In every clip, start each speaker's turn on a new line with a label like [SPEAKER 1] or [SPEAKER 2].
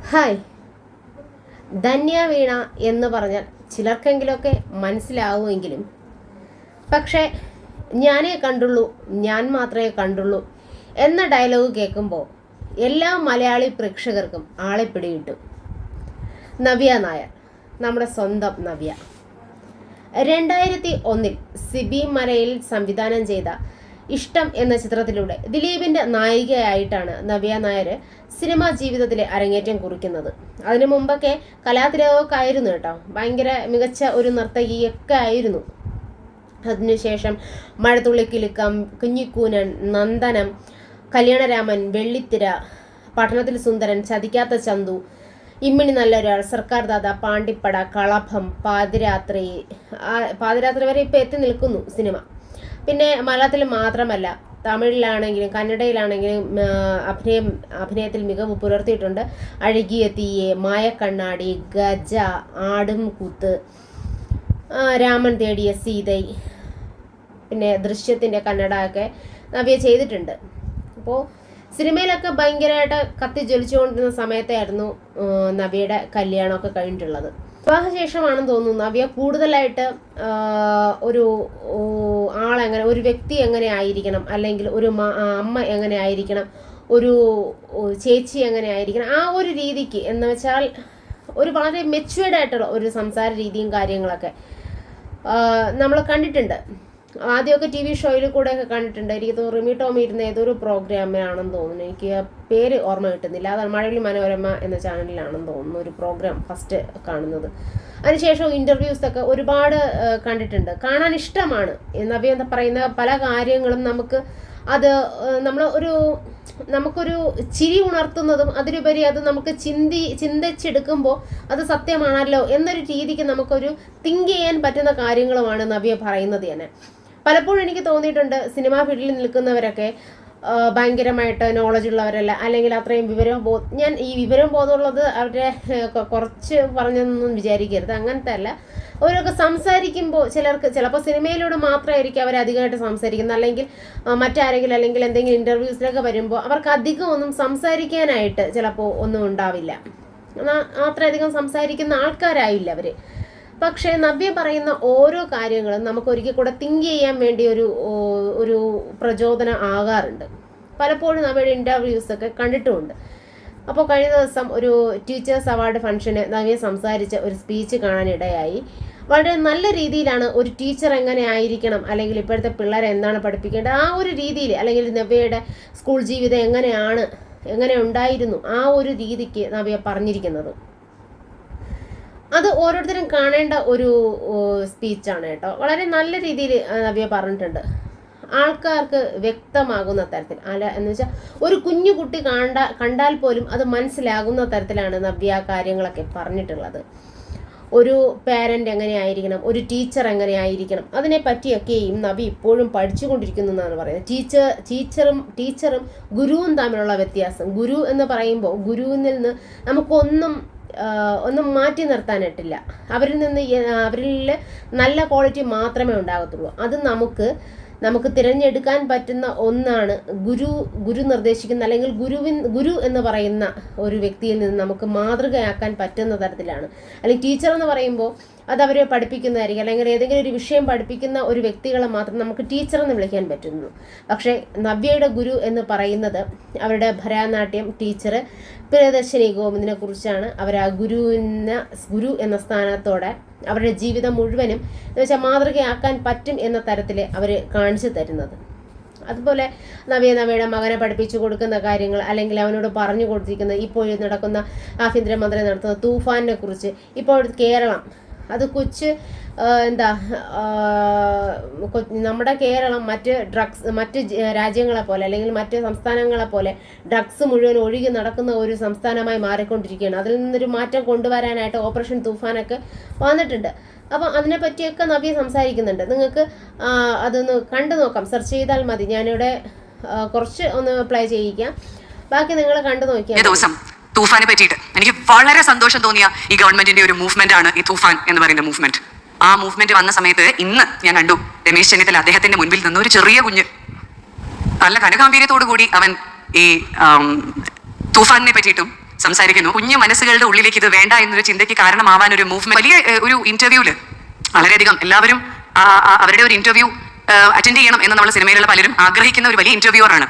[SPEAKER 1] Hi. Dhanya വീണ എന്ന് പറഞ്ഞാൽ ചിലർക്കെങ്കിലുമൊക്കെ മനസ്സിലാവുമെങ്കിലും പക്ഷേ ഞാനേ കണ്ടുള്ളൂ, ഞാൻ മാത്രമേ കണ്ടുള്ളൂ എന്ന ഡയലോഗ് കേൾക്കുമ്പോൾ എല്ലാ മലയാളി പ്രേക്ഷകർക്കും ആളെ പിടികിട്ടും. നവ്യ നായർ, നമ്മുടെ സ്വന്തം നവ്യ. 2001 സിബി മലയിൽ സംവിധാനം ചെയ്ത ഇഷ്ടം എന്ന ചിത്രത്തിലൂടെ ദിലീപിൻ്റെ നായികയായിട്ടാണ് നവ്യ നായർ സിനിമാ ജീവിതത്തിലെ അരങ്ങേറ്റം കുറിക്കുന്നത്. അതിനു മുമ്പൊക്കെ കലാതിലകമൊക്കെ ആയിരുന്നു കേട്ടോ, ഭയങ്കര മികച്ച ഒരു നർത്തകിയൊക്കെ ആയിരുന്നു. അതിനുശേഷം മഴത്തുള്ളിക്കിലുക്കം, കുഞ്ഞിക്കൂനൻ, നന്ദനം, കല്യാണരാമൻ, വെള്ളിത്തിര, പഠനത്തിൽ സുന്ദരൻ, ചതിക്കാത്ത ചന്തു, ഇമ്മിണി നല്ലൊരാൾ, സർക്കാർ ദാദ, പാണ്ടിപ്പട, കളഭം, പാതിരാത്രി വരെ ഇപ്പോൾ എത്തി നിൽക്കുന്നു സിനിമ. പിന്നെ മലയാളത്തിൽ മാത്രമല്ല, തമിഴിലാണെങ്കിലും കന്നഡയിലാണെങ്കിലും അഭിനയത്തിൽ മികവ് പുലർത്തിയിട്ടുണ്ട്. അഴകിയ തീയെ, മായക്കണ്ണാടി, ഗജ, ആടും കൂത്ത്, രാമൻ തേടിയ സീതൈ, പിന്നെ ദൃശ്യത്തിൻ്റെ കന്നഡ ഒക്കെ നവ്യ ചെയ്തിട്ടുണ്ട്. അപ്പോൾ സിനിമയിലൊക്കെ ഭയങ്കരമായിട്ട് കത്തി ജ്വലിച്ചുകൊണ്ടിരുന്ന സമയത്തായിരുന്നു നവ്യയുടെ കല്യാണമൊക്കെ കഴിഞ്ഞിട്ടുള്ളത്. വിവാഹശേഷമാണെന്ന് തോന്നുന്നു നവ്യ കൂടുതലായിട്ട് ഒരു ഒരു വ്യക്തി എങ്ങനെ ആയിരിക്കണം, അല്ലെങ്കിൽ ഒരു അമ്മ എങ്ങനെ ആയിരിക്കണം, ഒരു ചേച്ചി എങ്ങനെ ആയിരിക്കണം, ആ ഒരു രീതിക്ക് എന്ന് വെച്ചാൽ ഒരു വളരെ മെച്യൂർഡ് ആയിട്ടുള്ള ഒരു സംസാര രീതിയും കാര്യങ്ങളൊക്കെ നമ്മൾ കണ്ടിട്ടുണ്ട്. ആദ്യമൊക്കെ TV ഷോയിൽ കൂടെയൊക്കെ കണ്ടിട്ടുണ്ട്. എനിക്ക് തോന്നുന്നു റിമി ടോമി ഇരുന്ന ഏതൊരു പ്രോഗ്രാമിലാണെന്ന് തോന്നുന്നു, എനിക്ക് പേര് ഓർമ്മ കിട്ടുന്നില്ല. അതാണ് മഴവിൽ മനോരമ എന്ന ചാനലിലാണെന്ന് തോന്നുന്നു ഒരു പ്രോഗ്രാം ഫസ്റ്റ് കാണുന്നത്. അതിനുശേഷം ഇൻ്റർവ്യൂസൊക്കെ ഒരുപാട് കണ്ടിട്ടുണ്ട്. കാണാൻ ഇഷ്ടമാണ്. നവ്യ പറയുന്ന പല കാര്യങ്ങളും നമുക്കൊരു ചിരി ഉണർത്തുന്നതും അതിലുപരി അത് നമുക്ക് ചിന്തിച്ചെടുക്കുമ്പോൾ അത് സത്യമാണല്ലോ എന്നൊരു രീതിക്ക് നമുക്കൊരു തിങ്ക് ചെയ്യാൻ പറ്റുന്ന കാര്യങ്ങളുമാണ് നവ്യ പറയുന്നത് തന്നെ. പലപ്പോഴും എനിക്ക് തോന്നിയിട്ടുണ്ട് സിനിമാ ഫീൽഡിൽ നിൽക്കുന്നവരൊക്കെ ഭയങ്കരമായിട്ട് നോളജ് ഉള്ളവരല്ല, അല്ലെങ്കിൽ അത്രയും ഞാൻ ഈ വിവരം ബോധമുള്ളത് അവരുടെ കുറച്ച് പറഞ്ഞൊന്നും വിചാരിക്കരുത്, അങ്ങനത്തെ അല്ല. അവരൊക്കെ സംസാരിക്കുമ്പോൾ ചിലപ്പോൾ സിനിമയിലൂടെ മാത്രമായിരിക്കും അവർ അധികമായിട്ട് സംസാരിക്കുന്നത്, അല്ലെങ്കിൽ മറ്റാരെങ്കിലും അല്ലെങ്കിൽ എന്തെങ്കിലും ഇൻ്റർവ്യൂസിലൊക്കെ വരുമ്പോൾ അവർക്ക് അധികം ഒന്നും സംസാരിക്കാനായിട്ട് ചിലപ്പോൾ ഒന്നും ഉണ്ടാവില്ല, അത്രയധികം സംസാരിക്കുന്ന ആൾക്കാരായില്ല അവർ. പക്ഷേ നവ്യ പറയുന്ന ഓരോ കാര്യങ്ങളും നമുക്ക് ഒരിക്കൽ കൂടെ തിങ്ക് ചെയ്യാൻ വേണ്ടി ഒരു പ്രചോദനം ആകാറുണ്ട്. പലപ്പോഴും നവ്യയുടെ ഇൻ്റർവ്യൂസൊക്കെ കണ്ടിട്ടുമുണ്ട്. അപ്പോൾ കഴിഞ്ഞ ദിവസം ഒരു ടീച്ചേഴ്സ് അവാർഡ് ഫംഗ്ഷന് നവ്യ സംസാരിച്ച ഒരു സ്പീച്ച് കാണാനിടയായി. വളരെ നല്ല രീതിയിലാണ് ഒരു ടീച്ചർ എങ്ങനെ ആയിരിക്കണം, അല്ലെങ്കിൽ ഇപ്പോഴത്തെ പിള്ളേരെ എന്താണ് പഠിപ്പിക്കേണ്ടത്, ആ ഒരു രീതിയിൽ, അല്ലെങ്കിൽ നവ്യയുടെ സ്കൂൾ ജീവിതം എങ്ങനെ ഉണ്ടായിരുന്നു, ആ ഒരു രീതിക്ക് നവ്യ പറഞ്ഞിരിക്കുന്നത്. അത് ഓരോരുത്തരും കാണേണ്ട ഒരു സ്പീച്ചാണ് കേട്ടോ. വളരെ നല്ല രീതിയിൽ നവ്യ പറഞ്ഞിട്ടുണ്ട്. ആൾക്കാർക്ക് വ്യക്തമാകുന്ന തരത്തിൽ, എന്ന് വെച്ചാൽ ഒരു കുഞ്ഞു കുട്ടി കണ്ടാൽ പോലും അത് മനസ്സിലാകുന്ന തരത്തിലാണ് നവ്യ കാര്യങ്ങളൊക്കെ പറഞ്ഞിട്ടുള്ളത്. ഒരു പാരൻ്റ് എങ്ങനെയായിരിക്കണം, ഒരു ടീച്ചർ എങ്ങനെയായിരിക്കണം, അതിനെ പറ്റിയൊക്കെയും നവ്യ ഇപ്പോഴും പഠിച്ചുകൊണ്ടിരിക്കുന്നു എന്നാണ് പറയുന്നത്. ടീച്ചറും ഗുരുവും തമ്മിലുള്ള വ്യത്യാസം. ഗുരു എന്ന് പറയുമ്പോൾ ഗുരുവിൽ നിന്ന് നമുക്കൊന്നും മാറ്റി നിർത്താനായിട്ടില്ല. അവരിൽ നല്ല ക്വാളിറ്റി മാത്രമേ ഉണ്ടാകത്തുള്ളൂ. അത് നമുക്ക് തിരഞ്ഞെടുക്കാൻ പറ്റുന്ന ഒന്നാണ് ഗുരു നിർദ്ദേശിക്കുന്ന, അല്ലെങ്കിൽ ഗുരു എന്ന് പറയുന്ന ഒരു വ്യക്തിയിൽ നിന്ന് നമുക്ക് മാതൃകയാക്കാൻ പറ്റുന്ന തരത്തിലാണ്. അല്ലെങ്കിൽ ടീച്ചർ എന്ന് പറയുമ്പോൾ അത് അവരെ പഠിപ്പിക്കുന്നതായിരിക്കും, അല്ലെങ്കിൽ ഏതെങ്കിലും ഒരു വിഷയം പഠിപ്പിക്കുന്ന ഒരു വ്യക്തികളെ മാത്രം നമുക്ക് ടീച്ചർ എന്ന് വിളിക്കാൻ പറ്റുന്നു. പക്ഷേ നവ്യയുടെ ഗുരു എന്ന് പറയുന്നത് അവരുടെ ഭരതനാട്യം ടീച്ചർ പ്രിയദർശിനി ഗോവിന്ദിനെ കുറിച്ചാണ്. അവർ ആ ഗുരു എന്ന സ്ഥാനത്തോടെ അവരുടെ ജീവിതം മുഴുവനും എന്ന് വെച്ചാൽ മാതൃകയാക്കാൻ പറ്റും എന്ന തരത്തിൽ അവർ കാണിച്ചു തരുന്നത്. അതുപോലെ നവ്യയുടെ മകനെ പഠിപ്പിച്ചു കൊടുക്കുന്ന കാര്യങ്ങൾ, അല്ലെങ്കിൽ അവനോട് പറഞ്ഞു കൊടുത്തിരിക്കുന്ന ഇപ്പോൾ നടക്കുന്ന ആഭ്യന്തരമന്ത്രി നടത്തുന്ന തൂഫാനിനെ കുറിച്ച്, ഇപ്പോൾ കേരളം അത് നമ്മുടെ കേരളം മറ്റ് രാജ്യങ്ങളെ പോലെ, അല്ലെങ്കിൽ മറ്റ് സംസ്ഥാനങ്ങളെ പോലെ ഡ്രഗ്സ് മുഴുവൻ ഒഴുകി നടക്കുന്ന ഒരു സംസ്ഥാനമായി മാറിക്കൊണ്ടിരിക്കുകയാണ്. അതിൽ നിന്നൊരു മാറ്റം കൊണ്ടുവരാനായിട്ട് ഓപ്പറേഷൻ തൂഫാനൊക്കെ വന്നിട്ടുണ്ട്. അപ്പം അതിനെപ്പറ്റിയൊക്കെ നവ്യ സംസാരിക്കുന്നുണ്ട്. നിങ്ങൾക്ക് അതൊന്ന് കണ്ടു നോക്കാം, സെർച്ച് ചെയ്താൽ മതി. ഞാനിവിടെ കുറച്ച് ഒന്ന് പ്ലേ ചെയ്യിക്കാം, ബാക്കി നിങ്ങൾ കണ്ടു നോക്കിയാൽ.
[SPEAKER 2] തൂഫാനെ പറ്റിയിട്ട് എനിക്ക് വളരെ സന്തോഷം തോന്നിയ ഈ ഗവൺമെന്റിന്റെ ഒരു മൂവ്മെന്റ് ആണ് ഈ തൂഫാൻ എന്ന് പറയുന്ന മൂവ്മെന്റ്. ആ മൂവ്മെന്റ് വന്ന സമയത്ത് ഇന്ന് ഞാൻ കണ്ടു രമേശ് ചെന്നിത്തല അദ്ദേഹത്തിന്റെ മുൻപിൽ നിന്ന് ഒരു ചെറിയ കുഞ്ഞ് നല്ല കനകാംബീര്യത്തോടു കൂടി അവൻ ഈ തൂഫാനിനെ പറ്റിയിട്ടും സംസാരിക്കുന്നു. കുഞ്ഞു മനസ്സുകളുടെ ഉള്ളിലേക്ക് ഇത് വേണ്ട എന്നൊരു ചിന്തയ്ക്ക് കാരണമാവാൻ ഒരു മൂവ്മെന്റ് വലിയ ഒരു ഇന്റർവ്യൂല് വളരെയധികം എല്ലാവരും അവരുടെ ഒരു ഇന്റർവ്യൂ അറ്റൻഡ് ചെയ്യണം എന്ന് നമ്മൾ സിനിമയിലുള്ള പലരും ആഗ്രഹിക്കുന്ന ഒരു വലിയ ഇന്റർവ്യൂവറാണ്.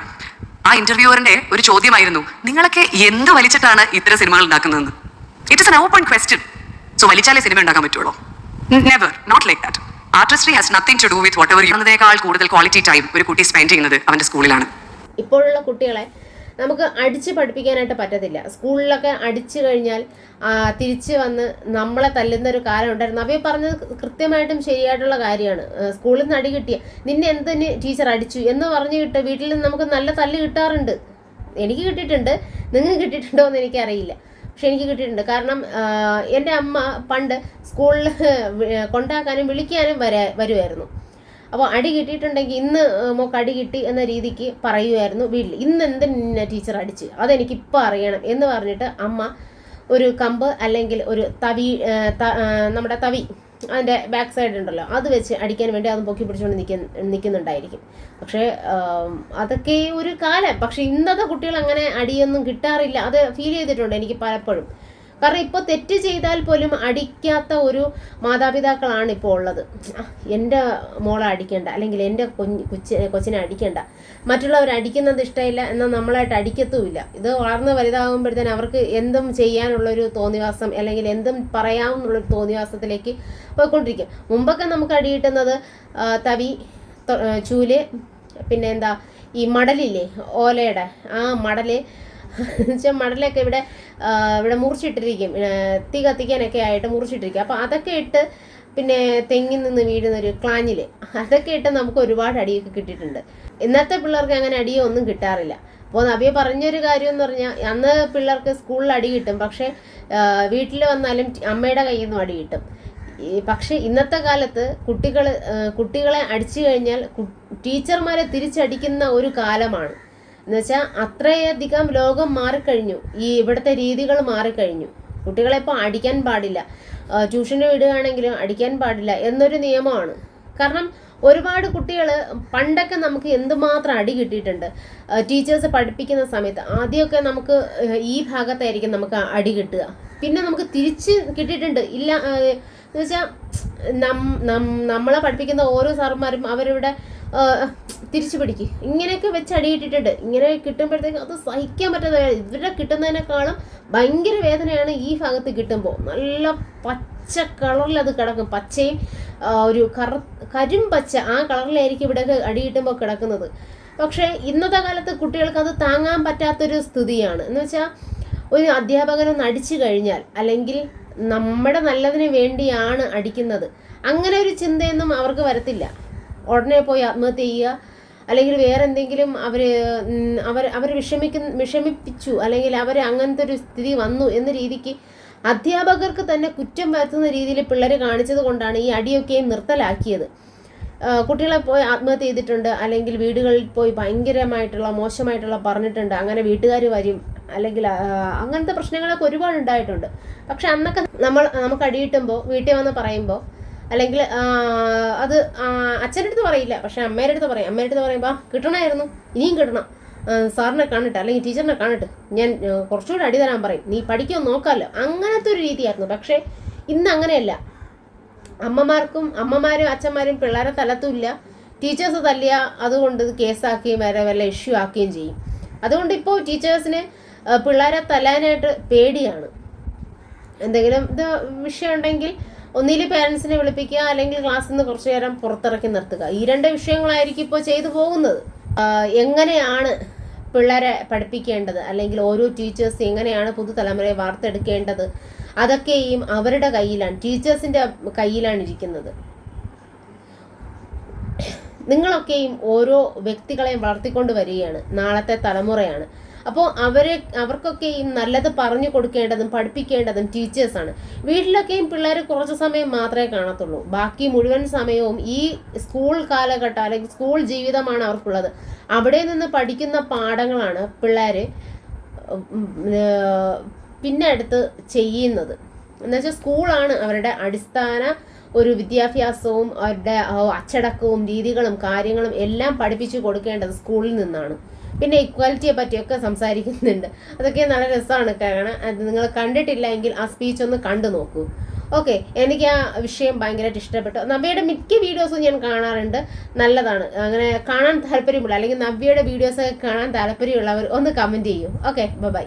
[SPEAKER 2] ആ ഇന്റർവ്യൂവറിന്റെ ഒരു ചോദ്യമായിരുന്നു, നിങ്ങളൊക്കെ എന്ത് വലിച്ചിട്ടാണ് ഇത്തരം സിനിമകൾ ഉണ്ടാക്കുന്നതെന്ന്. It is an open question. So വലിച്ചാലേ സിനിമ ഉണ്ടാക്കാൻ പറ്റുള്ളൂ? Never, not like that. Artistry has nothing to do with whatever യുന്നതിനേക്കാൾ കൂടുതൽ ക്വാളിറ്റി ടൈം ഒരു കുട്ടി സ്പെൻഡ് ചെയ്യുന്നത് അവന്റെ സ്കൂളിലാണ്.
[SPEAKER 1] ഇപ്പോഴുള്ള കുട്ടികളെ നമുക്ക് അടിച്ച് പഠിപ്പിക്കാനായിട്ട് പറ്റത്തില്ല. സ്കൂളിലൊക്കെ അടിച്ചു കഴിഞ്ഞാൽ തിരിച്ച് വന്ന് നമ്മളെ തല്ലുന്ന ഒരു കാലം ഉണ്ടായിരുന്നു. അവയെ പറഞ്ഞത് കൃത്യമായിട്ടും ശരിയായിട്ടുള്ള കാര്യമാണ്. സ്കൂളിൽ നിന്ന് അടി കിട്ടിയ നിന്നെ എന്തിന് ടീച്ചർ അടിച്ചു എന്ന് പറഞ്ഞു കിട്ടുക വീട്ടിൽ നിന്ന് നമുക്ക് നല്ല തല്ല് കിട്ടാറുണ്ട്. എനിക്ക് കിട്ടിയിട്ടുണ്ട്, നിങ്ങൾക്ക് കിട്ടിയിട്ടുണ്ടോ എന്ന് എനിക്കറിയില്ല, പക്ഷെ എനിക്ക് കിട്ടിയിട്ടുണ്ട്. കാരണം എൻ്റെ അമ്മ പണ്ട് സ്കൂളിൽ കൊണ്ടാക്കാനും വിളിക്കാനും വരുമായിരുന്നു. അപ്പോൾ അടി കിട്ടിയിട്ടുണ്ടെങ്കിൽ ഇന്ന് മോക്ക് അടി കിട്ടി എന്ന രീതിക്ക് പറയുമായിരുന്നു വീട്ടിൽ. ഇന്ന് എന്തിനാ ടീച്ചർ അടിച്ച്, അതെനിക്കിപ്പോൾ അറിയണം എന്ന് പറഞ്ഞിട്ട് അമ്മ ഒരു കമ്പ് അല്ലെങ്കിൽ ഒരു തവി, നമ്മുടെ തവി അതിൻ്റെ ബാക്ക് സൈഡ് ഉണ്ടല്ലോ, അത് വെച്ച് അടിക്കാൻ വേണ്ടി അത് പൊക്കി പിടിച്ചുകൊണ്ട് നിൽക്കുന്നുണ്ടായിരിക്കും. പക്ഷേ അതൊക്കെ ഒരു കാലം. പക്ഷെ ഇന്നത്തെ കുട്ടികൾ അങ്ങനെ അടിയൊന്നും കിട്ടാറില്ല. അത് ഫീൽ ചെയ്തിട്ടുണ്ട് എനിക്ക് പലപ്പോഴും. കാരണം ഇപ്പോൾ തെറ്റ് ചെയ്താൽ പോലും അടിക്കാത്ത ഒരു മാതാപിതാക്കളാണ് ഇപ്പോൾ ഉള്ളത്. എൻ്റെ മോളെ അടിക്കണ്ട, അല്ലെങ്കിൽ എൻ്റെ കൊച്ചിനെ അടിക്കണ്ട, മറ്റുള്ളവർ അടിക്കുന്നത് ഇഷ്ടമില്ല എന്നാൽ നമ്മളായിട്ട് അടിക്കത്തുമില്ല. ഇത് വളർന്ന് വലുതാകുമ്പോഴത്തേന് അവർക്ക് എന്തും ചെയ്യാനുള്ളൊരു തോന്നിവാസം, അല്ലെങ്കിൽ എന്തും പറയാമെന്നുള്ളൊരു തോന്നിവാസത്തിലേക്ക് പോയിക്കൊണ്ടിരിക്കും. മുമ്പൊക്കെ നമുക്ക് അടി കിട്ടുന്നത് തവി, ചൂല്, പിന്നെ എന്താ ഈ മടലില്ലേ, ഓലയുടെ ആ മടല് മടലൊക്കെ ഇവിടെ മുറിച്ചിട്ടിരിക്കും, തീ കത്തിക്കാനൊക്കെ ആയിട്ട് മുറിച്ചിട്ടിരിക്കും. അപ്പോൾ അതൊക്കെ ഇട്ട്, പിന്നെ തെങ്ങിൽ നിന്ന് വീഴുന്നൊരു ക്ലാഞ്ഞിൽ, അതൊക്കെ ഇട്ട് നമുക്ക് ഒരുപാട് അടിയൊക്കെ കിട്ടിയിട്ടുണ്ട്. ഇന്നത്തെ പിള്ളേർക്ക് അങ്ങനെ അടിയോ ഒന്നും കിട്ടാറില്ല. അപ്പോൾ നബിയെ പറഞ്ഞൊരു കാര്യം എന്ന് പറഞ്ഞാൽ, അന്ന് പിള്ളേർക്ക് സ്കൂളിൽ അടി കിട്ടും, പക്ഷേ വീട്ടിൽ വന്നാലും അമ്മയുടെ കയ്യിൽ നിന്നും അടി കിട്ടും. പക്ഷേ ഇന്നത്തെ കാലത്ത് കുട്ടികളെ അടിച്ചു കഴിഞ്ഞാൽ ടീച്ചർമാരെ തിരിച്ചടിക്കുന്ന ഒരു കാലമാണ്. എന്നുവെച്ചാൽ അത്രയധികം ലോകം മാറിക്കഴിഞ്ഞു, ഈ ഇവിടുത്തെ രീതികൾ മാറിക്കഴിഞ്ഞു. കുട്ടികളെ ഇപ്പോൾ അടിക്കാൻ പാടില്ല, ട്യൂഷന് വിടുകയാണെങ്കിലും അടിക്കാൻ പാടില്ല എന്നൊരു നിയമമാണ്. കാരണം ഒരുപാട് കുട്ടികൾ പണ്ടൊക്കെ നമുക്ക് എന്തുമാത്രം അടി കിട്ടിയിട്ടുണ്ട് ടീച്ചേഴ്സ് പഠിപ്പിക്കുന്ന സമയത്ത്. ആദ്യമൊക്കെ നമുക്ക് ഈ ഭാഗത്തായിരിക്കും നമുക്ക് അടി കിട്ടുക, പിന്നെ നമുക്ക് തിരിച്ച് കിട്ടിയിട്ടുണ്ട്. ഇല്ല എന്ന് വെച്ചാൽ നമ്മളെ പഠിപ്പിക്കുന്ന ഓരോ സാറുമാരും അവരിവിടെ തിരിച്ചു പിടിക്കും, ഇങ്ങനെയൊക്കെ വെച്ച് അടിയിട്ടിട്ടുണ്ട്. ഇങ്ങനെ കിട്ടുമ്പോഴത്തേക്ക് അത് സഹിക്കാൻ പറ്റാത്ത, ഇവരുടെ കിട്ടുന്നതിനേക്കാളും ഭയങ്കര വേദനയാണ് ഈ ഭാഗത്ത് കിട്ടുമ്പോൾ. നല്ല പച്ച കളറിൽ അത് കിടക്കും, പച്ചയും ഒരു കരിമ്പച്ച ആ കളറിലായിരിക്കും ഇവിടെ അടി കിട്ടുമ്പോൾ കിടക്കുന്നത്. പക്ഷേ ഇന്നത്തെ കാലത്ത് കുട്ടികൾക്ക് അത് താങ്ങാൻ പറ്റാത്തൊരു സ്ഥിതിയാണ്. എന്ന് വെച്ചാൽ ഒരു അധ്യാപകനൊന്ന് അടിച്ചു കഴിഞ്ഞാൽ, അല്ലെങ്കിൽ നമ്മുടെ നല്ലതിന് വേണ്ടിയാണ് അടിക്കുന്നത്, അങ്ങനെ ഒരു ചിന്തയൊന്നും അവർക്ക് വരത്തില്ല. ഉടനെ പോയി ആത്മഹത്യ ചെയ്യുക, അല്ലെങ്കിൽ വേറെ എന്തെങ്കിലും അവർ വിഷമിപ്പിച്ചു, അല്ലെങ്കിൽ അവർ അങ്ങനത്തെ ഒരു സ്ഥിതി വന്നു എന്ന രീതിക്ക് അധ്യാപകർക്ക് തന്നെ കുറ്റം വരുത്തുന്ന രീതിയിൽ പിള്ളേർ കാണിച്ചത് കൊണ്ടാണ് ഈ അടിയൊക്കെയും നിർത്തലാക്കിയത്. കുട്ടികളെ പോയി ആത്മഹത്യ ചെയ്തിട്ടുണ്ട്, അല്ലെങ്കിൽ വീടുകളിൽ പോയി ഭയങ്കരമായിട്ടുള്ള മോശമായിട്ടുള്ള പറഞ്ഞിട്ടുണ്ട്, അങ്ങനെ വീട്ടുകാർ വരും, അല്ലെങ്കിൽ അങ്ങനത്തെ പ്രശ്നങ്ങളൊക്കെ ഒരുപാട് ഉണ്ടായിട്ടുണ്ട്. പക്ഷെ അന്നൊക്കെ നമുക്ക് അടി കിട്ടുമ്പോൾ വീട്ടിൽ വന്ന് പറയുമ്പോൾ, അല്ലെങ്കിൽ അത് അച്ഛൻ്റെ അടുത്ത് പറയില്ല, പക്ഷെ അമ്മയുടെ അടുത്ത് പറയും. അമ്മയുടെ അടുത്ത് പറയുമ്പോൾ കിട്ടണമായിരുന്നു, ഇനിയും കിട്ടണം, സാറിനെ കാണിട്ട് അല്ലെങ്കിൽ ടീച്ചറിനെ കാണിട്ട് ഞാൻ കുറച്ചുകൂടി അടി തരാൻ പറയും, നീ പഠിക്കുമെന്ന് നോക്കാമല്ലോ, അങ്ങനത്തെ ഒരു രീതിയായിരുന്നു. പക്ഷേ ഇന്ന് അങ്ങനെയല്ല. അമ്മമാരും അച്ഛന്മാരും പിള്ളേരെ തലത്തുമില്ല, ടീച്ചേഴ്സ് തല്ലിയ അതുകൊണ്ട് കേസാക്കുകയും വല്ല ഇഷ്യൂ ആക്കുകയും ചെയ്യും. അതുകൊണ്ട് ഇപ്പോൾ ടീച്ചേഴ്സിന് പിള്ളേരെ തല്ലാനായിട്ട് പേടിയാണ്. എന്തെങ്കിലും വിഷയം ഉണ്ടെങ്കിൽ ഒന്നിൽ പേരൻസിനെ വിളിപ്പിക്കുക, അല്ലെങ്കിൽ ക്ലാസ്സിൽ നിന്ന് കുറച്ചു നേരം പുറത്തിറക്കി നിർത്തുക. ഈ രണ്ട് വിഷയങ്ങളായിരിക്കും ഇപ്പോൾ ചെയ്തു പോകുന്നത്. എങ്ങനെയാണ് പിള്ളേരെ പഠിപ്പിക്കേണ്ടത്, അല്ലെങ്കിൽ ഓരോ ടീച്ചേഴ്സ് എങ്ങനെയാണ് പുതുതലമുറയെ വാർത്തെടുക്കേണ്ടത്, അതൊക്കെയും അവരുടെ കയ്യിലാണ്, ടീച്ചേഴ്സിൻ്റെ കയ്യിലാണ് ഇരിക്കുന്നത്. നിങ്ങളൊക്കെയും ഓരോ വ്യക്തികളെയും വളർത്തിക്കൊണ്ട് വരികയാണ്, നാളത്തെ തലമുറയാണ്. അപ്പോൾ അവർക്കൊക്കെയും നല്ലത് പറഞ്ഞു കൊടുക്കേണ്ടതും പഠിപ്പിക്കേണ്ടതും ടീച്ചേഴ്സാണ്. വീട്ടിലൊക്കെയും പിള്ളേർ കുറച്ച് സമയം മാത്രമേ കാണത്തുള്ളൂ, ബാക്കി മുഴുവൻ സമയവും ഈ സ്കൂൾ കാലഘട്ടം അല്ലെങ്കിൽ സ്കൂൾ ജീവിതമാണ് അവർക്കുള്ളത്. അവിടെ നിന്ന് പഠിക്കുന്ന പാഠങ്ങളാണ് പിള്ളേർ പിന്നെ അടുത്ത് ചെയ്യുന്നത്. എന്നുവെച്ചാൽ സ്കൂളാണ് അവരുടെ അടിസ്ഥാന ഒരു വിദ്യാഭ്യാസവും അവരുടെ അച്ചടക്കവും രീതികളും കാര്യങ്ങളും എല്ലാം പഠിപ്പിച്ചു കൊടുക്കേണ്ടത് സ്കൂളിൽ നിന്നാണ്. പിന്നെ ഇക്വാലിറ്റിയെ പറ്റിയൊക്കെ സംസാരിക്കുന്നുണ്ട്. അതൊക്കെ നല്ല രസമാണ് കാണാൻ. അത് നിങ്ങൾ കണ്ടിട്ടില്ല എങ്കിൽ ആ സ്പീച്ച് ഒന്ന് കണ്ടു നോക്കൂ. ഓക്കെ, എനിക്ക് ആ വിഷയം ഭയങ്കരമായിട്ട് ഇഷ്ടപ്പെട്ടു. നവ്യയുടെ മിക്ക വീഡിയോസും ഞാൻ കാണാറുണ്ട്, നല്ലതാണ്. അങ്ങനെ കാണാൻ താല്പര്യമുള്ള അല്ലെങ്കിൽ നവ്യയുടെ വീഡിയോസൊക്കെ കാണാൻ താല്പര്യമുള്ളവർ ഒന്ന് കമൻറ്റ് ചെയ്യൂ. Okay, by.